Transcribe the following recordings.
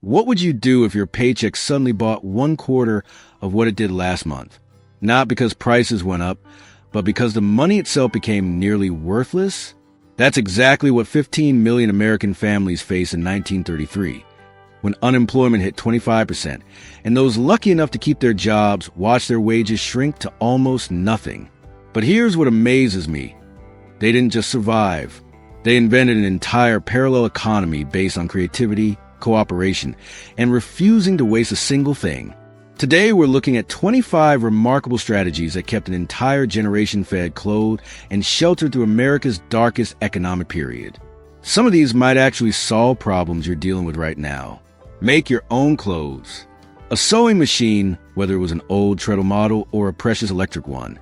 What would you do if your paycheck suddenly bought 1/4 of what it did last month? Not because prices went up, but because the money itself became nearly worthless? That's exactly what 15 million American families faced in 1933, when unemployment hit 25%, and those lucky enough to keep their jobs watched their wages shrink to almost nothing. But here's what amazes me. They didn't just survive. They invented an entire parallel economy based on creativity, cooperation, and refusing to waste a single thing. Today, we're looking at 25 remarkable strategies that kept an entire generation fed, clothed, and sheltered through America's darkest economic period. Some of these might actually solve problems you're dealing with right now. Make your own clothes. A sewing machine, whether it was an old treadle model or a precious electric one,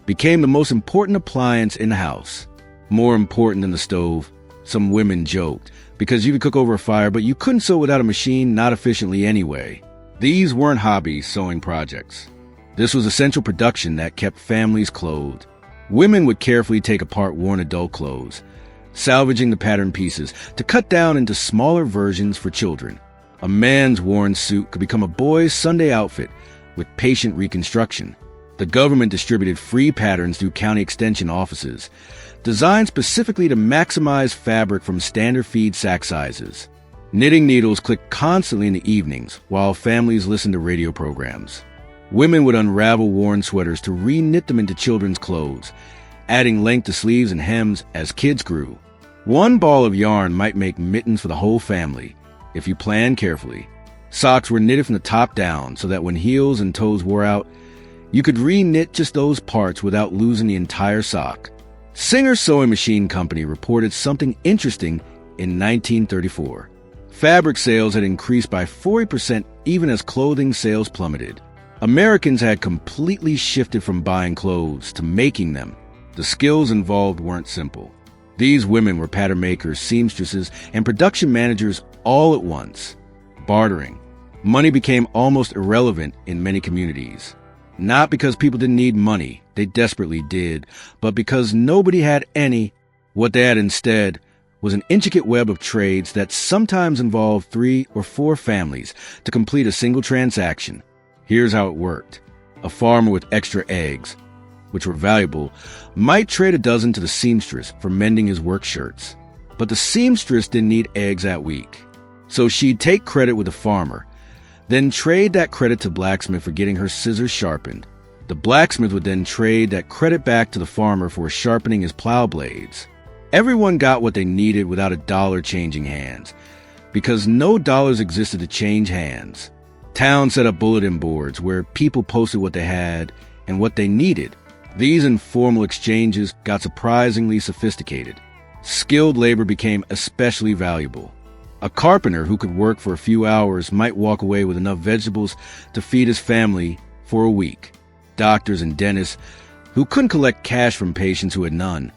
became the most important appliance in the house. More important than the stove, some women joked, because you could cook over a fire, but you couldn't sew without a machine, not efficiently anyway. These weren't hobby sewing projects. This was essential production that kept families clothed. Women would carefully take apart worn adult clothes, salvaging the pattern pieces to cut down into smaller versions for children. A man's worn suit could become a boy's Sunday outfit with patient reconstruction. The government distributed free patterns through county extension offices, designed specifically to maximize fabric from standard feed sack sizes. Knitting needles clicked constantly in the evenings while families listened to radio programs. Women would unravel worn sweaters to re-knit them into children's clothes, adding length to sleeves and hems as kids grew. One ball of yarn might make mittens for the whole family, if you planned carefully. Socks were knitted from the top down so that when heels and toes wore out, you could re-knit just those parts without losing the entire sock. Singer Sewing Machine Company reported something interesting in 1934. Fabric sales had increased by 40% even as clothing sales plummeted. Americans had completely shifted from buying clothes to making them. The skills involved weren't simple. These women were pattern makers, seamstresses, and production managers all at once. Bartering. Money became almost irrelevant in many communities. Not because people didn't need money, they desperately did, but because nobody had any. What they had instead was an intricate web of trades that sometimes involved 3 or 4 families to complete a single transaction. Here's how it worked. A farmer with extra eggs, which were valuable, might trade a dozen to the seamstress for mending his work shirts. But the seamstress didn't need eggs that week, so she'd take credit with the farmer, then trade that credit to blacksmith for getting her scissors sharpened. The blacksmith would then trade that credit back to the farmer for sharpening his plow blades. Everyone got what they needed without a dollar changing hands, because no dollars existed to change hands. Towns set up bulletin boards where people posted what they had and what they needed. These informal exchanges got surprisingly sophisticated. Skilled labor became especially valuable. A carpenter who could work for a few hours might walk away with enough vegetables to feed his family for a week. Doctors and dentists, who couldn't collect cash from patients who had none,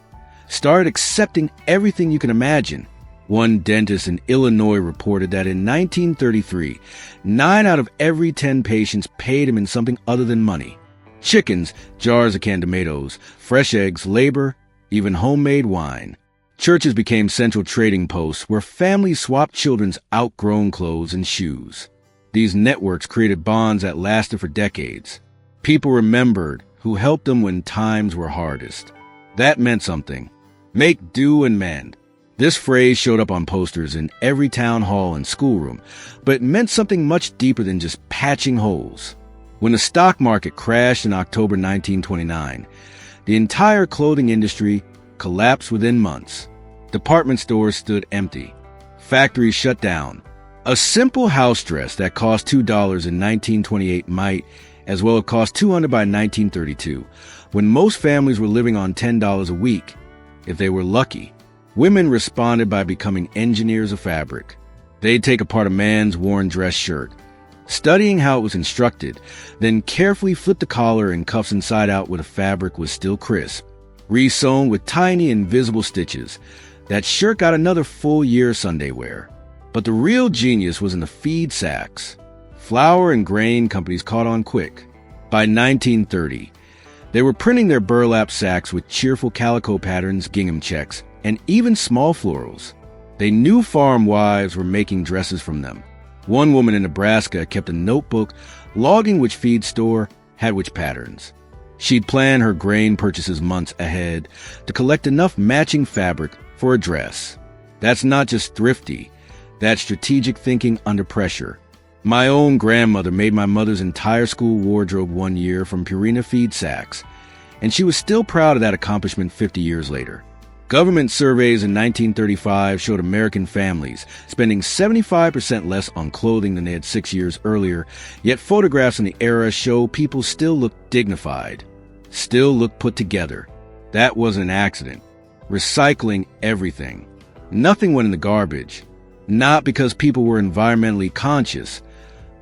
started accepting everything you can imagine. One dentist in Illinois reported that in 1933, 9 out of every 10 patients paid him in something other than money. Chickens, jars of canned tomatoes, fresh eggs, labor, even homemade wine. Churches became central trading posts where families swapped children's outgrown clothes and shoes. These networks created bonds that lasted for decades. People remembered who helped them when times were hardest. That meant something. Make do and mend. This phrase showed up on posters in every town hall and schoolroom, but it meant something much deeper than just patching holes. When the stock market crashed in October 1929, the entire clothing industry collapsed within months. Department stores stood empty. Factories shut down. A simple house dress that cost $2 in 1928 might as well have cost $200 by 1932, when most families were living on $10 a week. If they were lucky, women responded by becoming engineers of fabric. They'd take apart a man's worn dress shirt, studying how it was constructed, then carefully flip the collar and cuffs inside out where the fabric was still crisp. Re-sewn with tiny invisible stitches, that shirt got another full year of Sunday wear. But the real genius was in the feed sacks. Flour and grain companies caught on quick. By 1930, they were printing their burlap sacks with cheerful calico patterns, gingham checks, and even small florals. They knew farm wives were making dresses from them. One woman in Nebraska kept a notebook logging which feed store had which patterns. She'd plan her grain purchases months ahead to collect enough matching fabric for a dress. That's not just thrifty, that's strategic thinking under pressure. My own grandmother made my mother's entire school wardrobe one year from Purina feed sacks, and she was still proud of that accomplishment 50 years later. Government surveys in 1935 showed American families spending 75% less on clothing than they had 6 years earlier, yet photographs in the era show people still looked dignified, still looked put together. That wasn't an accident. Recycling everything. Nothing went in the garbage. Not because people were environmentally conscious,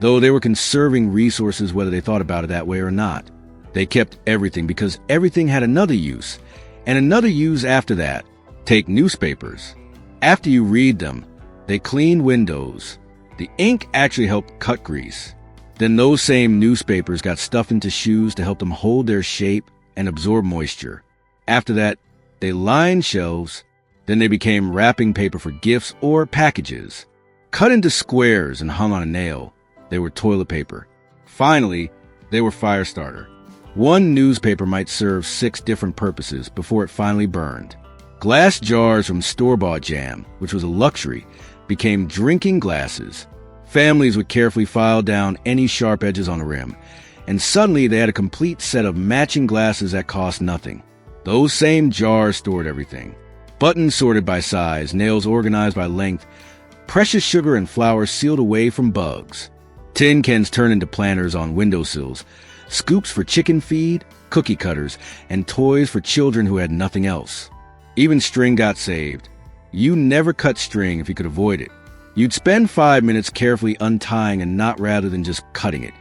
though they were conserving resources whether they thought about it that way or not. They kept everything because everything had another use. And another use after that. Take newspapers. After you read them, they clean windows. The ink actually helped cut grease. Then those same newspapers got stuffed into shoes to help them hold their shape and absorb moisture. After that, they lined shelves. Then they became wrapping paper for gifts or packages. Cut into squares and hung on a nail, they were toilet paper. Finally, they were fire starter. One newspaper might serve 6 different purposes before it finally burned. Glass jars from store-bought jam, which was a luxury, became drinking glasses. Families would carefully file down any sharp edges on the rim, and suddenly they had a complete set of matching glasses that cost nothing. Those same jars stored everything. Buttons sorted by size, nails organized by length, precious sugar and flour sealed away from bugs. Tin cans turned into planters on windowsills, scoops for chicken feed, cookie cutters, and toys for children who had nothing else. Even string got saved. You never cut string if you could avoid it. You'd spend 5 minutes carefully untying a knot rather than just cutting it,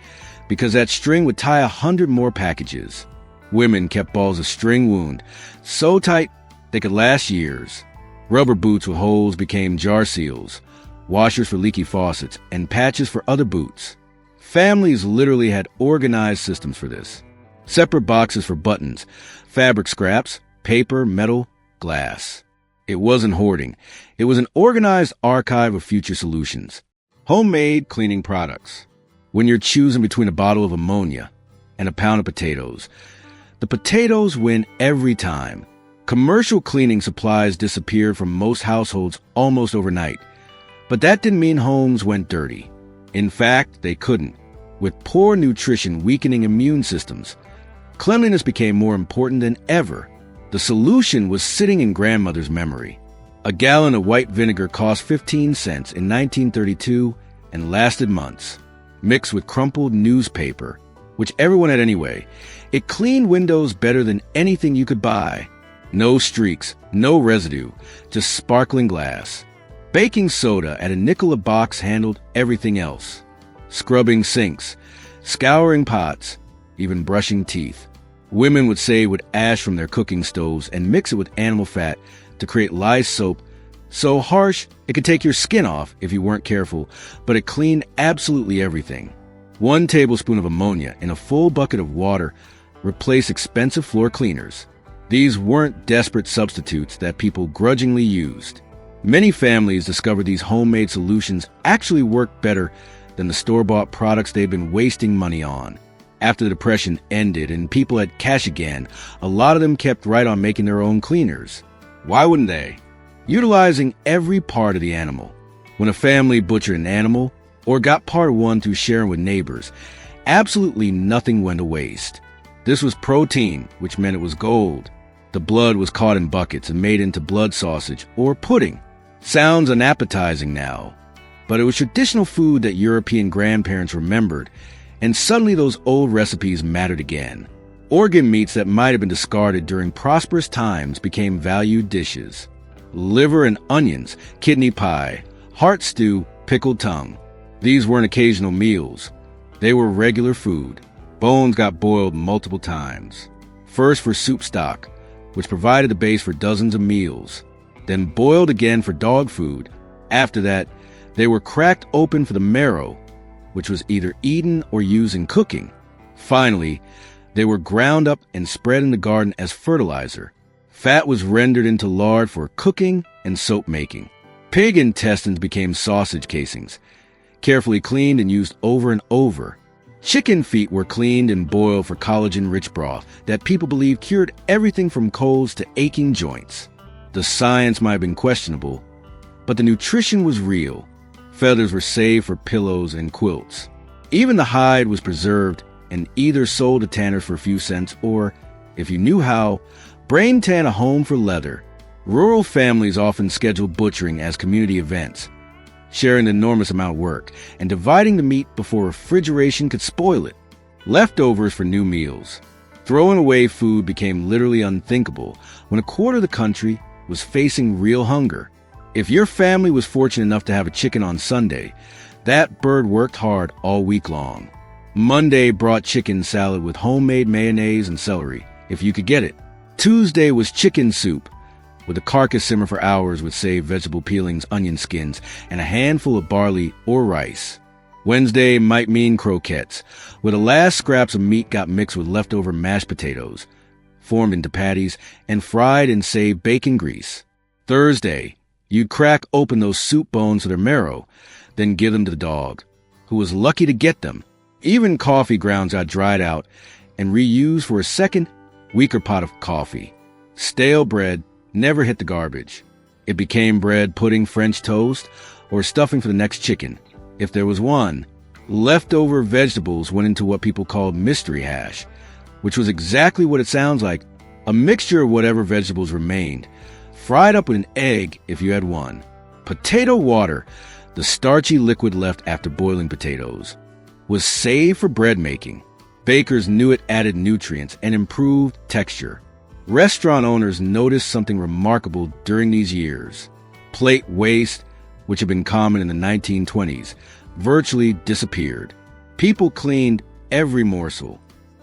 because that string would tie 100 more packages. Women kept balls of string wound, so tight they could last years. Rubber boots with holes became jar seals, washers for leaky faucets, and patches for other boots. Families literally had organized systems for this. Separate boxes for buttons, fabric scraps, paper, metal, glass. It wasn't hoarding. It was an organized archive of future solutions. Homemade cleaning products. When you're choosing between a bottle of ammonia and a pound of potatoes, the potatoes win every time. Commercial cleaning supplies disappeared from most households almost overnight. But that didn't mean homes went dirty. In fact, they couldn't. With poor nutrition weakening immune systems, cleanliness became more important than ever. The solution was sitting in grandmother's memory. A gallon of white vinegar cost 15 cents in 1932 and lasted months. Mixed with crumpled newspaper, which everyone had anyway, it cleaned windows better than anything you could buy. No streaks, no residue, just sparkling glass. Baking soda at a nickel a box handled everything else. Scrubbing sinks, scouring pots, even brushing teeth. Women would save with ash from their cooking stoves and mix it with animal fat to create lye soap so harsh it could take your skin off if you weren't careful, but it cleaned absolutely everything. 1 tablespoon of ammonia in a full bucket of water replaced expensive floor cleaners. These weren't desperate substitutes that people grudgingly used. Many families discovered these homemade solutions actually worked better than the store-bought products they've been wasting money on. After the Depression ended and people had cash again, a lot of them kept right on making their own cleaners. Why wouldn't they? Utilizing every part of the animal. When a family butchered an animal, or got part of one through sharing with neighbors, absolutely nothing went to waste. This was protein, which meant it was gold. The blood was caught in buckets and made into blood sausage or pudding. Sounds unappetizing now, but it was traditional food that European grandparents remembered, and suddenly those old recipes mattered again. Organ meats that might have been discarded during prosperous times became valued dishes. Liver and onions, kidney pie, heart stew, pickled tongue. These weren't occasional meals. They were regular food. Bones got boiled multiple times. First for soup stock, which provided the base for dozens of meals. Then boiled again for dog food. After that, they were cracked open for the marrow, which was either eaten or used in cooking. Finally, they were ground up and spread in the garden as fertilizer. Fat was rendered into lard for cooking and soap making. Pig intestines became sausage casings. carefully cleaned and used over and over. Chicken feet were cleaned and boiled for collagen-rich broth that people believed cured everything from colds to aching joints. The science might have been questionable, but the nutrition was real. Feathers were saved for pillows and quilts. Even the hide was preserved and either sold to tanners for a few cents or, if you knew how, brain tan a home for leather. Rural families often scheduled butchering as community events, sharing an enormous amount of work and dividing the meat before refrigeration could spoil it. Leftovers for new meals. Throwing away food became literally unthinkable when a quarter of the country was facing real hunger. If your family was fortunate enough to have a chicken on Sunday, that bird worked hard all week long. Monday brought chicken salad with homemade mayonnaise and celery, if you could get it. Tuesday was chicken soup, with the carcass simmer for hours with saved vegetable peelings, onion skins, and a handful of barley or rice. Wednesday might mean croquettes, where the last scraps of meat got mixed with leftover mashed potatoes, formed into patties, and fried in saved bacon grease. Thursday, you'd crack open those soup bones to their marrow, then give them to the dog, who was lucky to get them. Even coffee grounds got dried out and reused for a second, weaker pot of coffee. Stale bread never hit the garbage. It became bread, pudding, French toast, or stuffing for the next chicken, if there was one. Leftover vegetables went into what people called mystery hash, which was exactly what it sounds like, a mixture of whatever vegetables remained, fried up with an egg if you had one. Potato water, the starchy liquid left after boiling potatoes, was saved for bread making. Bakers knew it added nutrients and improved texture. Restaurant owners noticed something remarkable during these years. Plate waste, which had been common in the 1920s, virtually disappeared. People cleaned every morsel.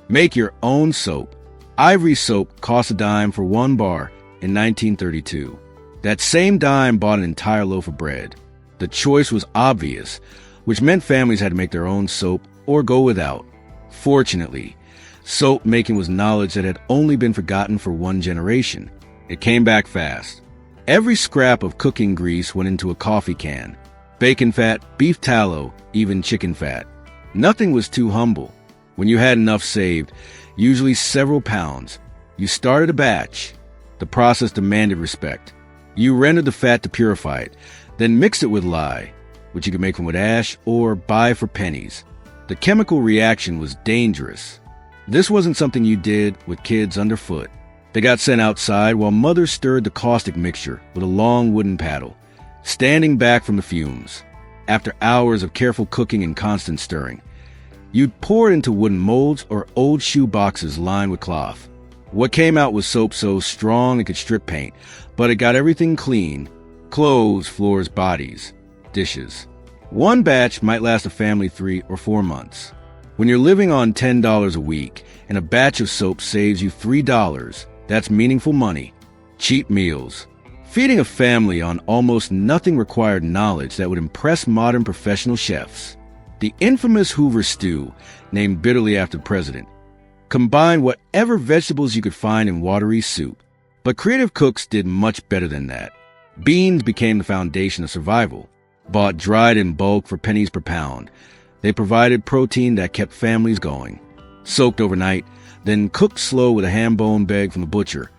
Make your own soap. Ivory soap cost a dime for 1 bar in 1932. That same dime bought an entire loaf of bread. The choice was obvious, which meant families had to make their own soap or go without. Fortunately, soap making was knowledge that had only been forgotten for one generation. It came back fast. Every scrap of cooking grease went into a coffee can. Bacon fat, beef tallow, even chicken fat. Nothing was too humble. When you had enough saved, usually several pounds, you started a batch. The process demanded respect. You rendered the fat to purify it, then mixed it with lye, which you could make from wood ash or buy for pennies. The chemical reaction was dangerous. This wasn't something you did with kids underfoot. They got sent outside while mothers stirred the caustic mixture with a long wooden paddle, standing back from the fumes. After hours of careful cooking and constant stirring, you'd pour it into wooden molds or old shoe boxes lined with cloth. What came out was soap so strong it could strip paint, but it got everything clean: clothes, floors, bodies, dishes. One batch might last a family 3 or 4 months. When you're living on $10 a week and a batch of soap saves you $3, that's meaningful money. Cheap meals. Feeding a family on almost nothing required knowledge that would impress modern professional chefs. The infamous Hoover stew, named bitterly after the president, combined whatever vegetables you could find in watery soup. But creative cooks did much better than that. Beans became the foundation of survival. Bought dried in bulk for pennies per pound, they provided protein that kept families going. Soaked overnight, then cooked slow with a ham bone bag from the butcher,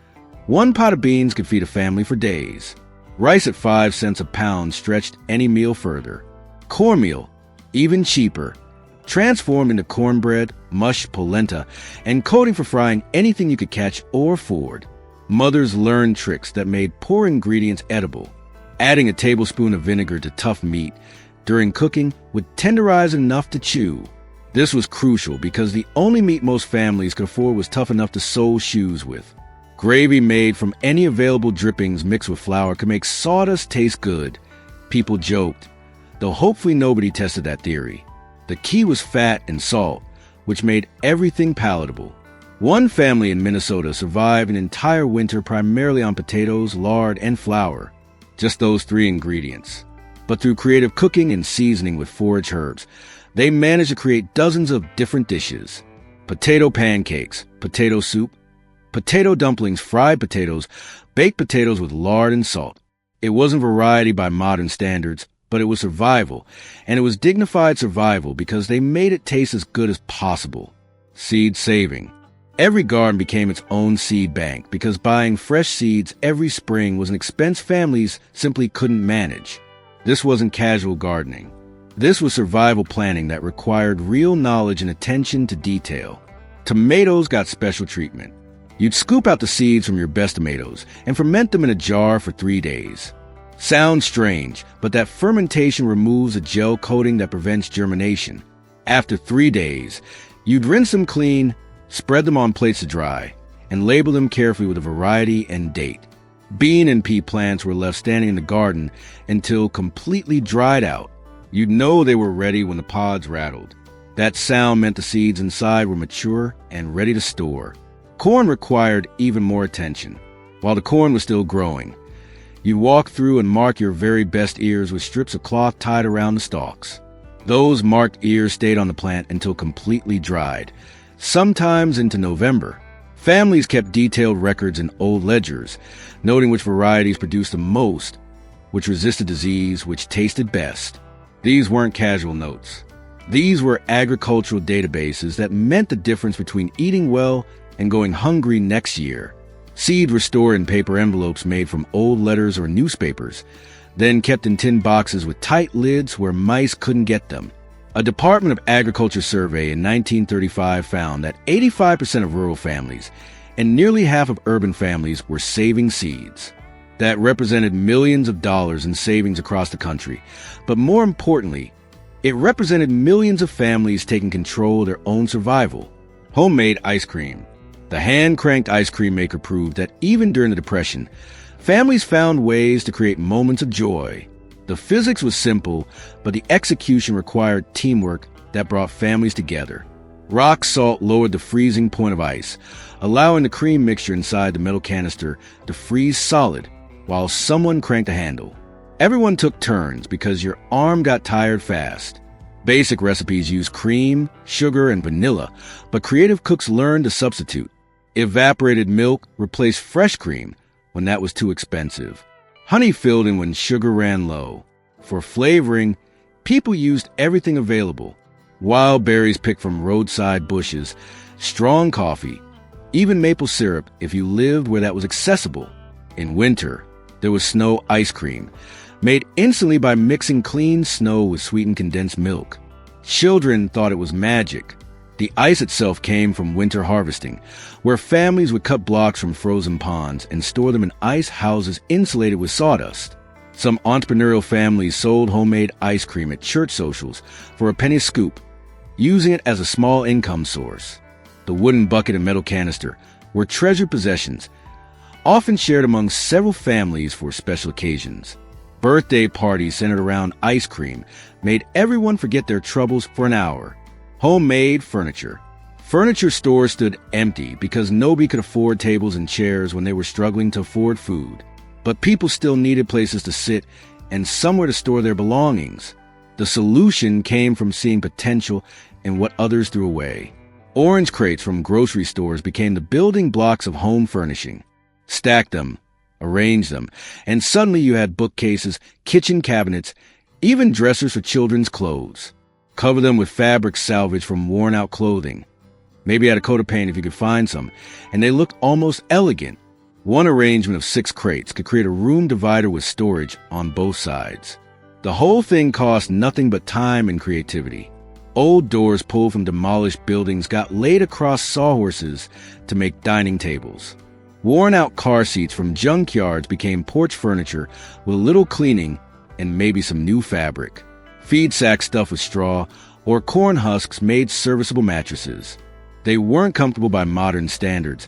1 pot of beans could feed a family for days. Rice at 5 cents a pound stretched any meal further. Cornmeal, even cheaper, transformed into cornbread, mush, polenta, and coating for frying anything you could catch or afford. Mothers learned tricks that made poor ingredients edible. Adding a tablespoon of vinegar to tough meat during cooking would tenderize enough to chew. This was crucial because the only meat most families could afford was tough enough to sole shoes with. Gravy made from any available drippings mixed with flour could make sawdust taste good. People joked, though hopefully nobody tested that theory. The key was fat and salt, which made everything palatable. One family in Minnesota survived an entire winter primarily on potatoes, lard, and flour. Just those 3 ingredients. But through creative cooking and seasoning with forage herbs, they managed to create dozens of different dishes. Potato pancakes, potato soup, potato dumplings, fried potatoes, baked potatoes with lard and salt. It wasn't variety by modern standards, but it was survival, and it was dignified survival because they made it taste as good as possible. Seed saving. Every garden became its own seed bank because buying fresh seeds every spring was an expense families simply couldn't manage. This wasn't casual gardening. This was survival planning that required real knowledge and attention to detail. Tomatoes got special treatment. You'd scoop out the seeds from your best tomatoes and ferment them in a jar for 3 days. Sounds strange, but that fermentation removes a gel coating that prevents germination. After 3 days, you'd rinse them clean, spread them on plates to dry, and label them carefully with a variety and date. Bean and pea plants were left standing in the garden until completely dried out. You'd know they were ready when the pods rattled. That sound meant the seeds inside were mature and ready to store. Corn required even more attention. While the corn was still growing, you'd walk through and mark your very best ears with strips of cloth tied around the stalks. Those marked ears stayed on the plant until completely dried, sometimes into November. Families kept detailed records in old ledgers, noting which varieties produced the most, which resisted disease, which tasted best. These weren't casual notes. These were agricultural databases that meant the difference between eating well and going hungry next year. Seeds were stored in paper envelopes made from old letters or newspapers, then kept in tin boxes with tight lids where mice couldn't get them. A Department of Agriculture survey in 1935 found that 85% of rural families and nearly half of urban families were saving seeds. That represented millions of dollars in savings across the country, but more importantly, it represented millions of families taking control of their own survival. Homemade ice cream. The hand-cranked ice cream maker proved that even during the Depression, families found ways to create moments of joy. The physics was simple, but the execution required teamwork that brought families together. Rock salt lowered the freezing point of ice, allowing the cream mixture inside the metal canister to freeze solid while someone cranked a handle. Everyone took turns because your arm got tired fast. Basic recipes used cream, sugar, and vanilla, but creative cooks learned to substitute. Evaporated milk replaced fresh cream when that was too expensive. Honey filled in when sugar ran low. For flavoring, people used everything available. Wild berries picked from roadside bushes, strong coffee, even maple syrup if you lived where that was accessible. In winter, there was snow ice cream, made instantly by mixing clean snow with sweetened condensed milk. Children thought it was magic. The ice itself came from winter harvesting, where families would cut blocks from frozen ponds and store them in ice houses insulated with sawdust. Some entrepreneurial families sold homemade ice cream at church socials for a penny a scoop, using it as a small income source. The wooden bucket and metal canister were treasured possessions, often shared among several families for special occasions. Birthday parties centered around ice cream made everyone forget their troubles for an hour. Homemade furniture. Furniture stores stood empty because nobody could afford tables and chairs when they were struggling to afford food. But people still needed places to sit and somewhere to store their belongings. The solution came from seeing potential in what others threw away. Orange crates from grocery stores became the building blocks of home furnishing. Stack them, arrange them, and suddenly you had bookcases, kitchen cabinets, even dressers for children's clothes. Cover them with fabric salvaged from worn-out clothing. Maybe add a coat of paint if you could find some, and they looked almost elegant. One arrangement of 6 crates could create a room divider with storage on both sides. The whole thing cost nothing but time and creativity. Old doors pulled from demolished buildings got laid across sawhorses to make dining tables. Worn-out car seats from junkyards became porch furniture with a little cleaning and maybe some new fabric. Feed sacks stuffed with straw or corn husks made serviceable mattresses. They weren't comfortable by modern standards,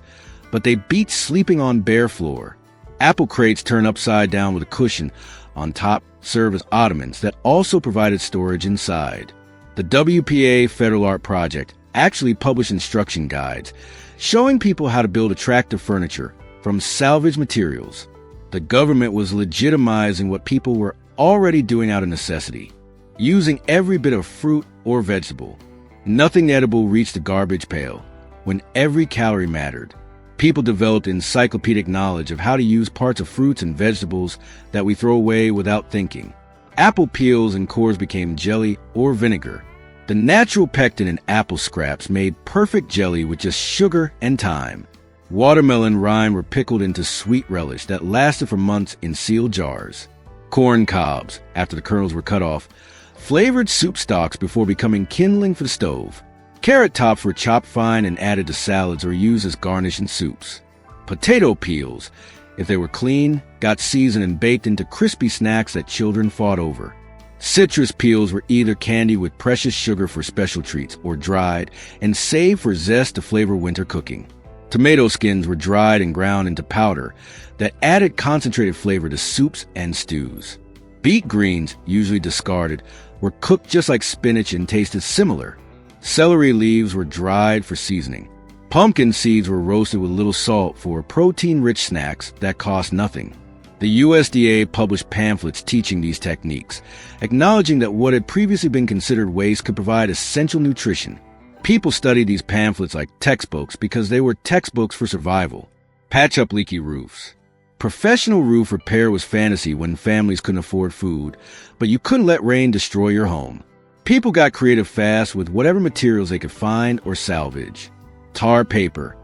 but they beat sleeping on bare floor. Apple crates turned upside down with a cushion on top served as ottomans that also provided storage inside. The WPA Federal Art Project actually published instruction guides showing people how to build attractive furniture from salvaged materials. The government was legitimizing what people were already doing out of necessity, using every bit of fruit or vegetable. Nothing edible reached the garbage pail when every calorie mattered. People developed encyclopedic knowledge of how to use parts of fruits and vegetables that we throw away without thinking. Apple peels and cores became jelly or vinegar. The natural pectin in apple scraps made perfect jelly with just sugar and thyme. Watermelon rind were pickled into sweet relish that lasted for months in sealed jars. Corn cobs, after the kernels were cut off, flavored soup stocks before becoming kindling for the stove. Carrot tops were chopped fine and added to salads or used as garnish in soups. Potato peels, if they were clean, got seasoned and baked into crispy snacks that children fought over. Citrus peels were either candied with precious sugar for special treats or dried and saved for zest to flavor winter cooking. Tomato skins were dried and ground into powder that added concentrated flavor to soups and stews. Beet greens, usually discarded, were cooked just like spinach and tasted similar. Celery leaves were dried for seasoning. Pumpkin seeds were roasted with little salt for protein-rich snacks that cost nothing. The USDA published pamphlets teaching these techniques, acknowledging that what had previously been considered waste could provide essential nutrition. People studied these pamphlets like textbooks because they were textbooks for survival. Patch up leaky roofs. Professional roof repair was fantasy when families couldn't afford food, but you couldn't let rain destroy your home. People got creative fast with whatever materials they could find or salvage. Tar paper.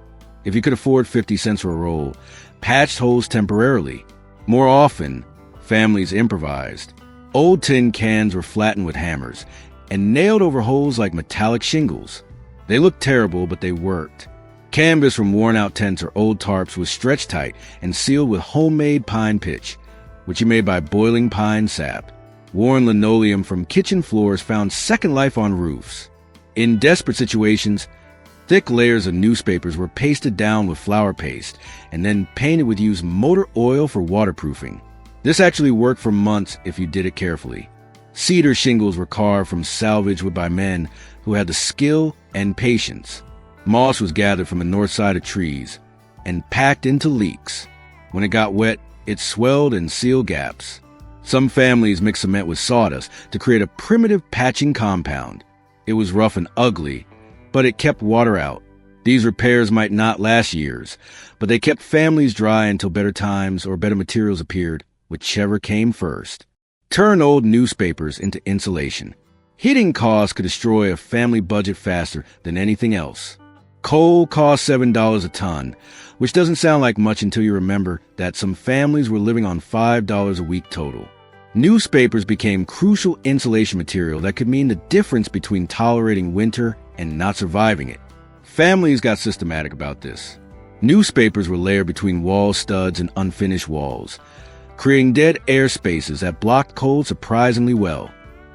If you could afford 50 cents for a roll, patched holes temporarily. More often, families improvised. Old tin cans were flattened with hammers and nailed over holes like metallic shingles. They looked terrible, but they worked. Canvas from worn-out tents or old tarps was stretched tight and sealed with homemade pine pitch, which you made by boiling pine sap. Worn linoleum from kitchen floors found second life on roofs. In desperate situations, thick layers of newspapers were pasted down with flour paste and then painted with used motor oil for waterproofing. This actually worked for months if you did it carefully. Cedar shingles were carved from salvage wood by men who had the skill and patience. Moss was gathered from the north side of trees and packed into leaks. When it got wet, it swelled and sealed gaps. Some families mixed cement with sawdust to create a primitive patching compound. It was rough and ugly, but it kept water out. These repairs might not last years, but they kept families dry until better times or better materials appeared, whichever came first. Turn old newspapers into insulation. Heating costs could destroy a family budget faster than anything else. Coal cost $7 a ton, which doesn't sound like much until you remember that some families were living on $5 a week total. Newspapers became crucial insulation material that could mean the difference between tolerating winter and not surviving it. Families got systematic about this. Newspapers were layered between wall studs and unfinished walls, creating dead air spaces that blocked cold surprisingly well.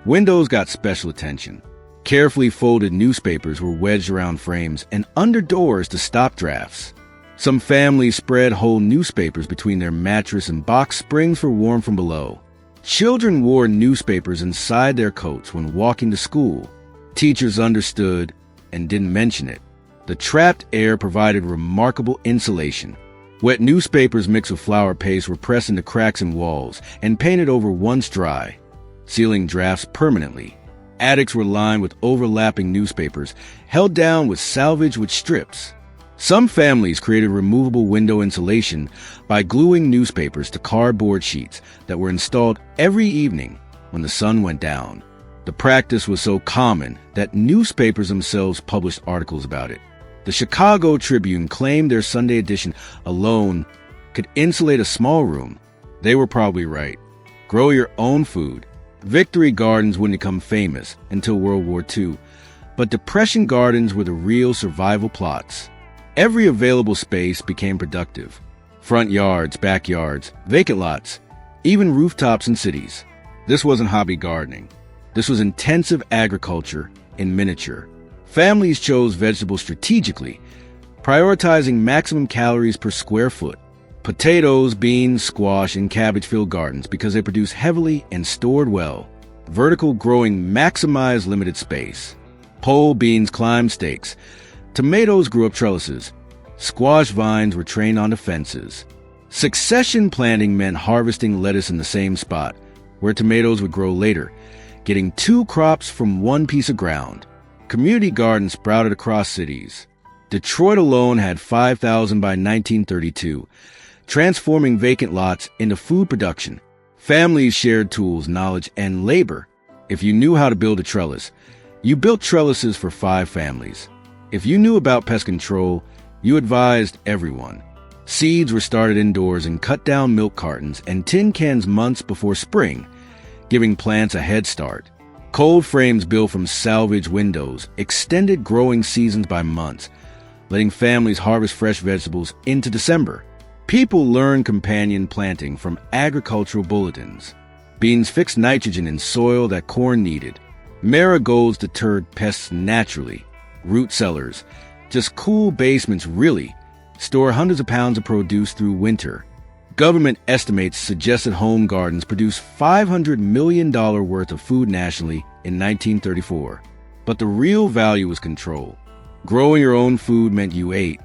Windows got special attention. Carefully folded newspapers were wedged around frames and under doors to stop drafts. Some families spread whole newspapers between their mattress and box springs for warmth from below. Children wore newspapers inside their coats when walking to school. Teachers understood and didn't mention it. The trapped air provided remarkable insulation. Wet newspapers mixed with flour paste were pressed into cracks in walls and painted over once dry, sealing drafts permanently. Attics were lined with overlapping newspapers, held down with salvage wood strips. Some families created removable window insulation by gluing newspapers to cardboard sheets that were installed every evening when the sun went down. The practice was so common that newspapers themselves published articles about it. The Chicago Tribune claimed their Sunday edition alone could insulate a small room. They were probably right. Grow your own food. Victory gardens wouldn't become famous until World War II, but Depression gardens were the real survival plots. Every available space became productive. Front yards, backyards, vacant lots, even rooftops in cities. This wasn't hobby gardening. This was intensive agriculture in miniature. Families chose vegetables strategically, prioritizing maximum calories per square foot. Potatoes, beans, squash, and cabbage filled gardens because they produced heavily and stored well. Vertical growing maximized limited space. Pole beans climbed stakes. Tomatoes grew up trellises. Squash vines were trained onto fences. Succession planting meant harvesting lettuce in the same spot, where tomatoes would grow later, getting 2 crops from one piece of ground. Community gardens sprouted across cities. Detroit alone had 5,000 by 1932, transforming vacant lots into food production. Families shared tools, knowledge, and labor. If you knew how to build a trellis, you built trellises for 5 families. If you knew about pest control, you advised everyone. Seeds were started indoors and cut down milk cartons and tin cans months before spring, giving plants a head start. Cold frames built from salvage windows extended growing seasons by months, letting families harvest fresh vegetables into December. People learned companion planting from agricultural bulletins. Beans fixed nitrogen in soil that corn needed. Marigolds deterred pests naturally. Root cellars, just cool basements really, store hundreds of pounds of produce through winter. Government estimates suggested home gardens produced $500 million worth of food nationally in 1934. But the real value was control. Growing your own food meant you ate,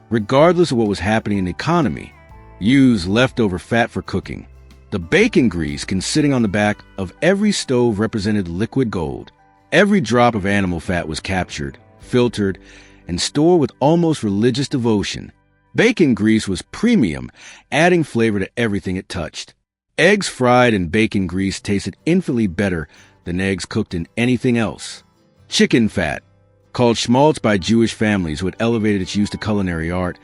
regardless of what was happening in the economy. Use leftover fat for cooking. The bacon grease sitting on the back of every stove represented liquid gold. Every drop of animal fat was captured, filtered, and stored with almost religious devotion. Bacon grease was premium, adding flavor to everything it touched. Eggs fried in bacon grease tasted infinitely better than eggs cooked in anything else. Chicken fat, called schmaltz by Jewish families who had elevated its use to culinary art,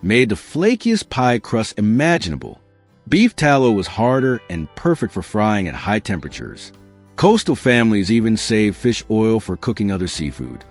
made the flakiest pie crust imaginable. Beef tallow was harder and perfect for frying at high temperatures. Coastal families even saved fish oil for cooking other seafood,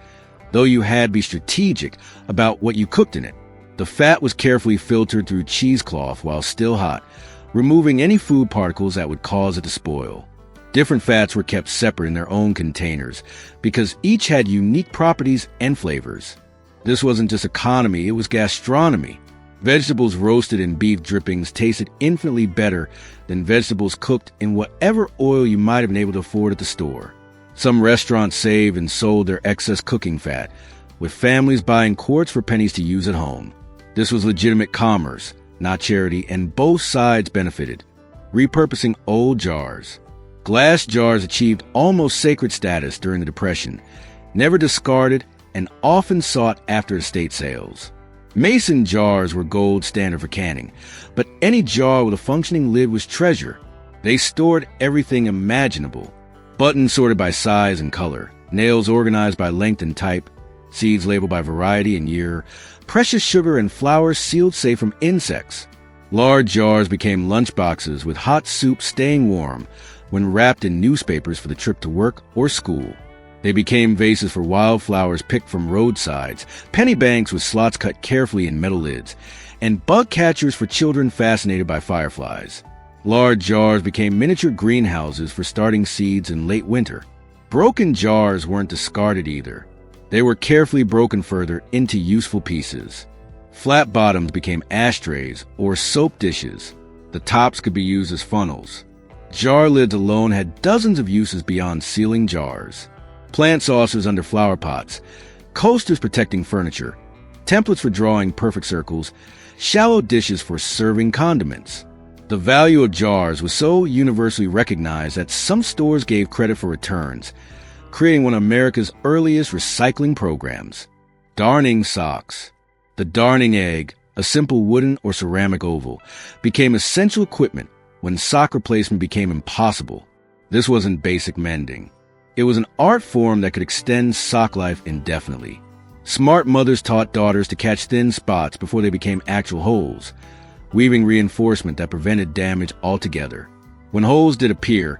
though you had to be strategic about what you cooked in it. The fat was carefully filtered through cheesecloth while still hot, removing any food particles that would cause it to spoil. Different fats were kept separate in their own containers because each had unique properties and flavors. This wasn't just economy, it was gastronomy. Vegetables roasted in beef drippings tasted infinitely better than vegetables cooked in whatever oil you might have been able to afford at the store. Some restaurants saved and sold their excess cooking fat, with families buying quarts for pennies to use at home. This was legitimate commerce, not charity, and both sides benefited. Repurposing old jars. Glass jars achieved almost sacred status during the Depression, never discarded and often sought after estate sales. Mason jars were gold standard for canning, but any jar with a functioning lid was treasure. They stored everything imaginable. Buttons sorted by size and color, nails organized by length and type, seeds labeled by variety and year, precious sugar and flour sealed safe from insects. Large jars became lunchboxes with hot soup staying warm when wrapped in newspapers for the trip to work or school. They became vases for wildflowers picked from roadsides, penny banks with slots cut carefully in metal lids, and bug catchers for children fascinated by fireflies. Large jars became miniature greenhouses for starting seeds in late winter. Broken jars weren't discarded either. They were carefully broken further into useful pieces. Flat bottoms became ashtrays or soap dishes. The tops could be used as funnels. Jar lids alone had dozens of uses beyond sealing jars. Plant saucers under flower pots, coasters protecting furniture, templates for drawing perfect circles, shallow dishes for serving condiments. The value of jars was so universally recognized that some stores gave credit for returns, creating one of America's earliest recycling programs. Darning socks. The darning egg, a simple wooden or ceramic oval, became essential equipment when sock replacement became impossible. This wasn't basic mending. It was an art form that could extend sock life indefinitely. Smart mothers taught daughters to catch thin spots before they became actual holes, weaving reinforcement that prevented damage altogether. When holes did appear,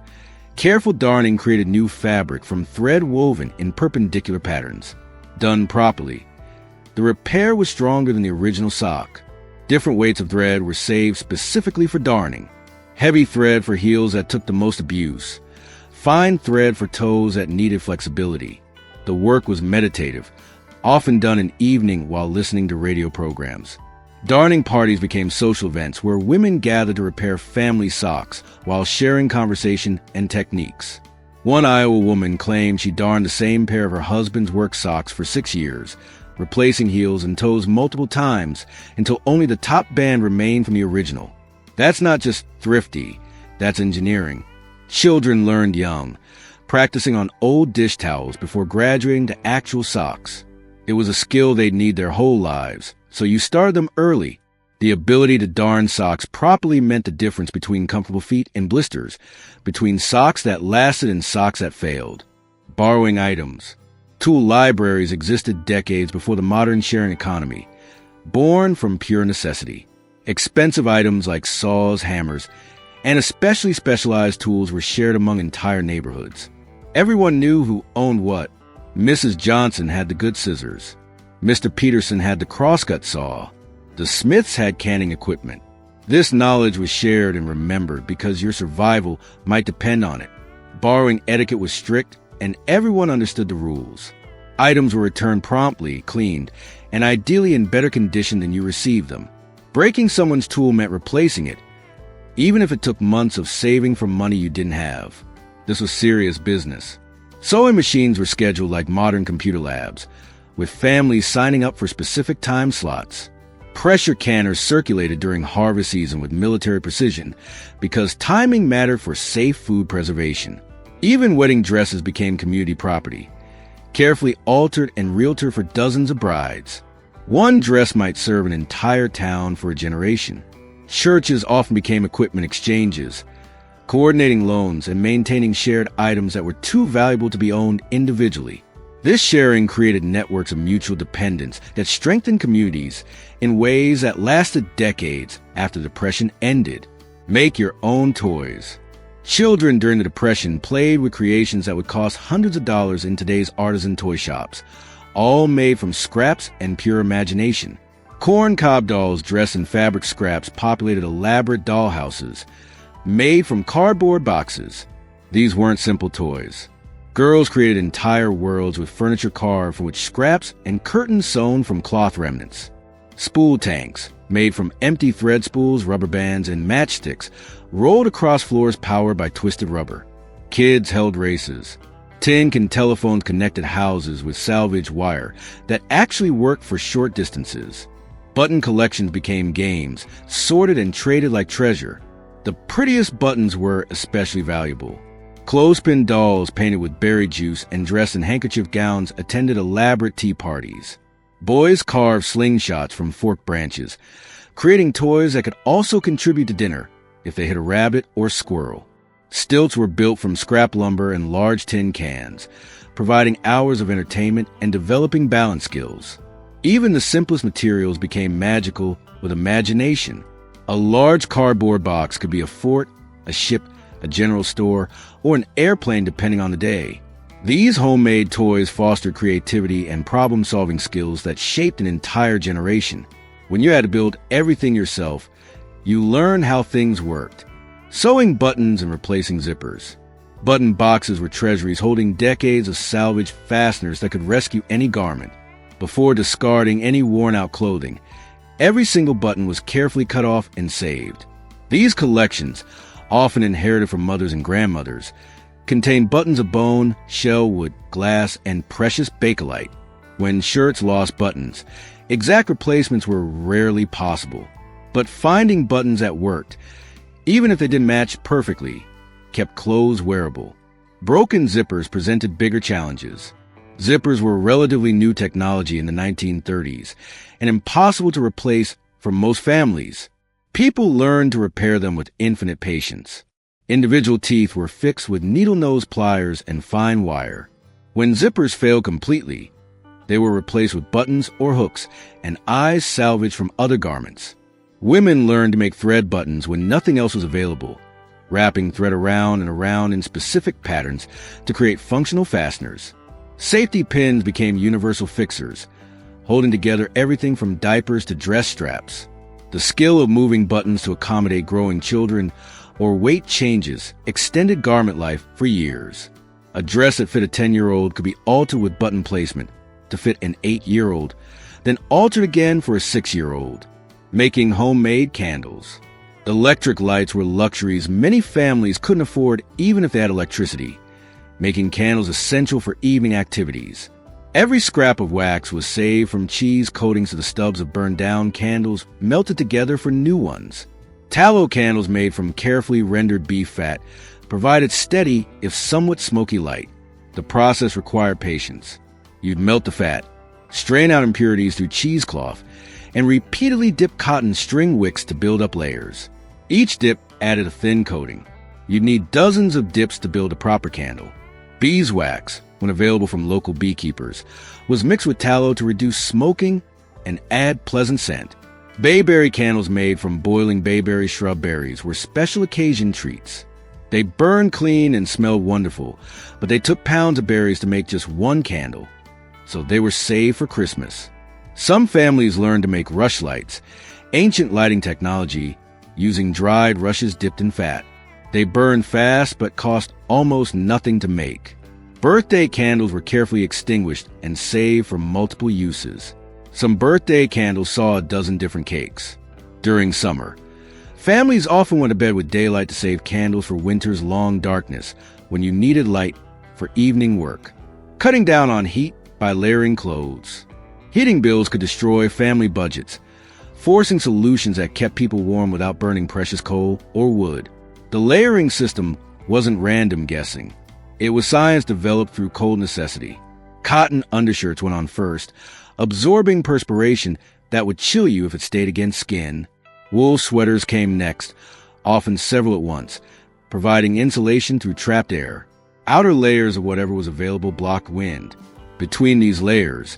careful darning created new fabric from thread woven in perpendicular patterns. Done properly, the repair was stronger than the original sock. Different weights of thread were saved specifically for darning. Heavy thread for heels that took the most abuse. Fine thread for toes that needed flexibility. The work was meditative, often done in evening while listening to radio programs. Darning parties became social events where women gathered to repair family socks while sharing conversation and techniques. One Iowa woman claimed she darned the same pair of her husband's work socks for 6 years, replacing heels and toes multiple times until only the top band remained from the original. That's not just thrifty, that's engineering. Children learned young, practicing on old dish towels before graduating to actual socks. It was a skill they'd need their whole lives, so you started them early. The ability to darn socks properly meant the difference between comfortable feet and blisters, between socks that lasted and socks that failed. Borrowing items. Tool libraries existed decades before the modern sharing economy, born from pure necessity. Expensive items like saws, hammers, and especially specialized tools were shared among entire neighborhoods. Everyone knew who owned what. Mrs. Johnson had the good scissors. Mr. Peterson had the crosscut saw. The Smiths had canning equipment. This knowledge was shared and remembered because your survival might depend on it. Borrowing etiquette was strict, and everyone understood the rules. Items were returned promptly, cleaned, and ideally in better condition than you received them. Breaking someone's tool meant replacing it, even if it took months of saving from money you didn't have. This was serious business. Sewing machines were scheduled like modern computer labs, with families signing up for specific time slots. Pressure canners circulated during harvest season with military precision because timing mattered for safe food preservation. Even wedding dresses became community property, carefully altered and realtored for dozens of brides. One dress might serve an entire town for a generation. Churches often became equipment exchanges, coordinating loans and maintaining shared items that were too valuable to be owned individually. This sharing created networks of mutual dependence that strengthened communities in ways that lasted decades after the Depression ended. Make your own toys. Children during the Depression played with creations that would cost hundreds of dollars in today's artisan toy shops, all made from scraps and pure imagination. Corn cob dolls dressed in fabric scraps populated elaborate dollhouses, made from cardboard boxes. These weren't simple toys. Girls created entire worlds with furniture carved from which scraps and curtains sewn from cloth remnants. Spool tanks, made from empty thread spools, rubber bands, and matchsticks, rolled across floors powered by twisted rubber. Kids held races. Tin can telephones connected houses with salvage wire that actually worked for short distances. Button collections became games, sorted and traded like treasure. The prettiest buttons were especially valuable. Clothespin dolls painted with berry juice and dressed in handkerchief gowns attended elaborate tea parties. Boys carved slingshots from forked branches, creating toys that could also contribute to dinner if they hit a rabbit or squirrel. Stilts were built from scrap lumber and large tin cans, providing hours of entertainment and developing balance skills. Even the simplest materials became magical with imagination. A large cardboard box could be a fort, a ship, a general store, or an airplane depending on the day. These homemade toys fostered creativity and problem-solving skills that shaped an entire generation. When you had to build everything yourself, you learned how things worked. Sewing buttons and replacing zippers. Button boxes were treasuries holding decades of salvaged fasteners that could rescue any garment. Before discarding any worn-out clothing, every single button was carefully cut off and saved. These collections, often inherited from mothers and grandmothers, contained buttons of bone, shell wood, glass, and precious bakelite. When shirts lost buttons, exact replacements were rarely possible. But finding buttons that worked, even if they didn't match perfectly, kept clothes wearable. Broken zippers presented bigger challenges. Zippers were relatively new technology in the 1930s and impossible to replace for most families. People learned to repair them with infinite patience. Individual teeth were fixed with needle-nose pliers and fine wire. When zippers failed completely, they were replaced with buttons or hooks and eyes salvaged from other garments. Women learned to make thread buttons when nothing else was available, wrapping thread around and around in specific patterns to create functional fasteners. Safety pins became universal fixers, holding together everything from diapers to dress straps. The skill of moving buttons to accommodate growing children or weight changes extended garment life for years. A dress that fit a 10-year-old could be altered with button placement to fit an 8-year-old, then altered again for a 6-year-old. Making homemade candles. Electric lights were luxuries many families couldn't afford even if they had electricity, making candles essential for evening activities. Every scrap of wax was saved from cheese coatings to the stubs of burned-down candles melted together for new ones. Tallow candles made from carefully rendered beef fat provided steady, if somewhat smoky light. The process required patience. You'd melt the fat, strain out impurities through cheesecloth, and repeatedly dipped cotton string wicks to build up layers. Each dip added a thin coating. You'd need dozens of dips to build a proper candle. Beeswax, when available from local beekeepers, was mixed with tallow to reduce smoking and add pleasant scent. Bayberry candles made from boiling bayberry shrub berries were special occasion treats. They burned clean and smelled wonderful, but they took pounds of berries to make just one candle, so they were saved for Christmas. Some families learned to make rushlights, ancient lighting technology, using dried rushes dipped in fat. They burned fast but cost almost nothing to make. Birthday candles were carefully extinguished and saved for multiple uses. Some birthday candles saw a dozen different cakes. During summer, families often went to bed with daylight to save candles for winter's long darkness when you needed light for evening work. Cutting down on heat by layering clothes. Heating bills could destroy family budgets, forcing solutions that kept people warm without burning precious coal or wood. The layering system wasn't random guessing. It was science developed through cold necessity. Cotton undershirts went on first, absorbing perspiration that would chill you if it stayed against skin. Wool sweaters came next, often several at once, providing insulation through trapped air. Outer layers of whatever was available blocked wind. Between these layers,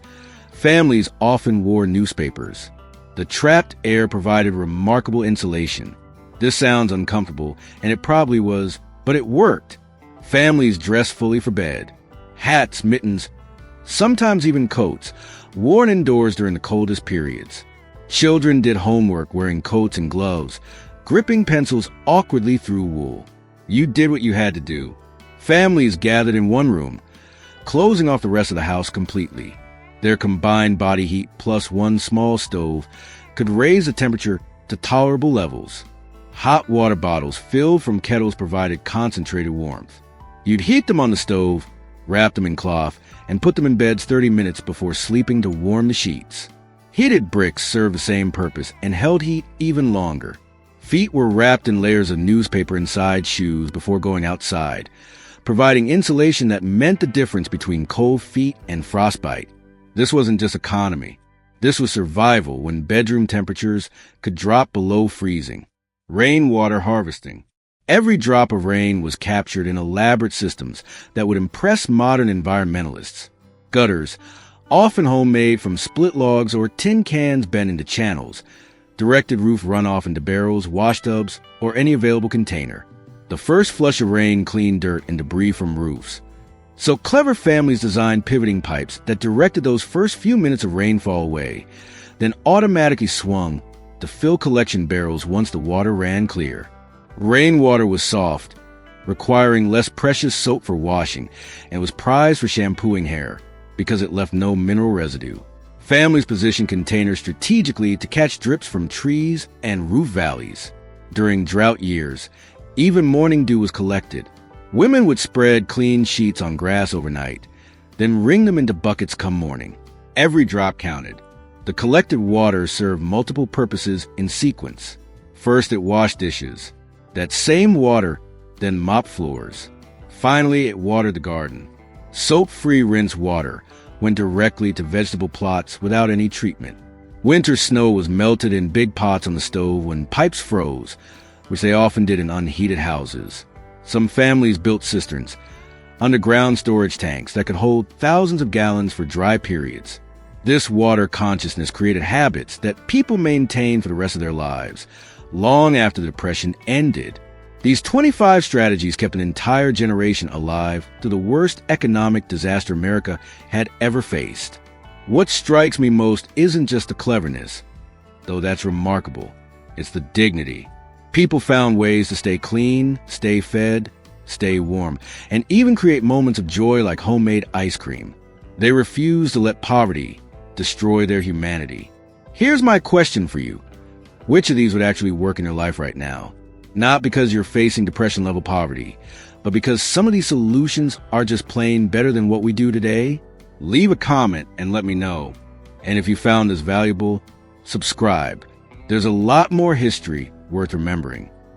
families often wore newspapers. The trapped air provided remarkable insulation. This sounds uncomfortable, and it probably was, but it worked. Families dressed fully for bed. Hats, mittens, sometimes even coats, worn indoors during the coldest periods. Children did homework wearing coats and gloves, gripping pencils awkwardly through wool. You did what you had to do. Families gathered in one room, closing off the rest of the house completely. Their combined body heat plus one small stove could raise the temperature to tolerable levels. Hot water bottles filled from kettles provided concentrated warmth. You'd heat them on the stove, wrap them in cloth, and put them in beds 30 minutes before sleeping to warm the sheets. Heated bricks served the same purpose and held heat even longer. Feet were wrapped in layers of newspaper inside shoes before going outside, providing insulation that meant the difference between cold feet and frostbite. This wasn't just economy. This was survival when bedroom temperatures could drop below freezing. Rainwater harvesting. Every drop of rain was captured in elaborate systems that would impress modern environmentalists. Gutters, often homemade from split logs or tin cans bent into channels, directed roof runoff into barrels, washtubs, or any available container. The first flush of rain cleaned dirt and debris from roofs. So clever families designed pivoting pipes that directed those first few minutes of rainfall away, then automatically swung to fill collection barrels once the water ran clear. Rainwater was soft, requiring less precious soap for washing, and was prized for shampooing hair because it left no mineral residue. Families positioned containers strategically to catch drips from trees and roof valleys. During drought years, even morning dew was collected. Women would spread clean sheets on grass overnight, then wring them into buckets come morning. Every drop counted. The collected water served multiple purposes in sequence. First, it washed dishes. That same water then mopped floors. Finally, it watered the garden. Soap-free rinse water went directly to vegetable plots without any treatment. Winter snow was melted in big pots on the stove when pipes froze, which they often did in unheated houses. Some families built cisterns, underground storage tanks that could hold thousands of gallons for dry periods. This water consciousness created habits that people maintained for the rest of their lives, long after the Depression ended. These 25 strategies kept an entire generation alive through the worst economic disaster America had ever faced. What strikes me most isn't just the cleverness, though that's remarkable. It's the dignity. People found ways to stay clean, stay fed, stay warm, and even create moments of joy like homemade ice cream. They refused to let poverty destroy their humanity. Here's my question for you. Which of these would actually work in your life right now? Not because you're facing depression-level poverty, but because some of these solutions are just plain better than what we do today? Leave a comment and let me know. And if you found this valuable, subscribe. There's a lot more history worth remembering.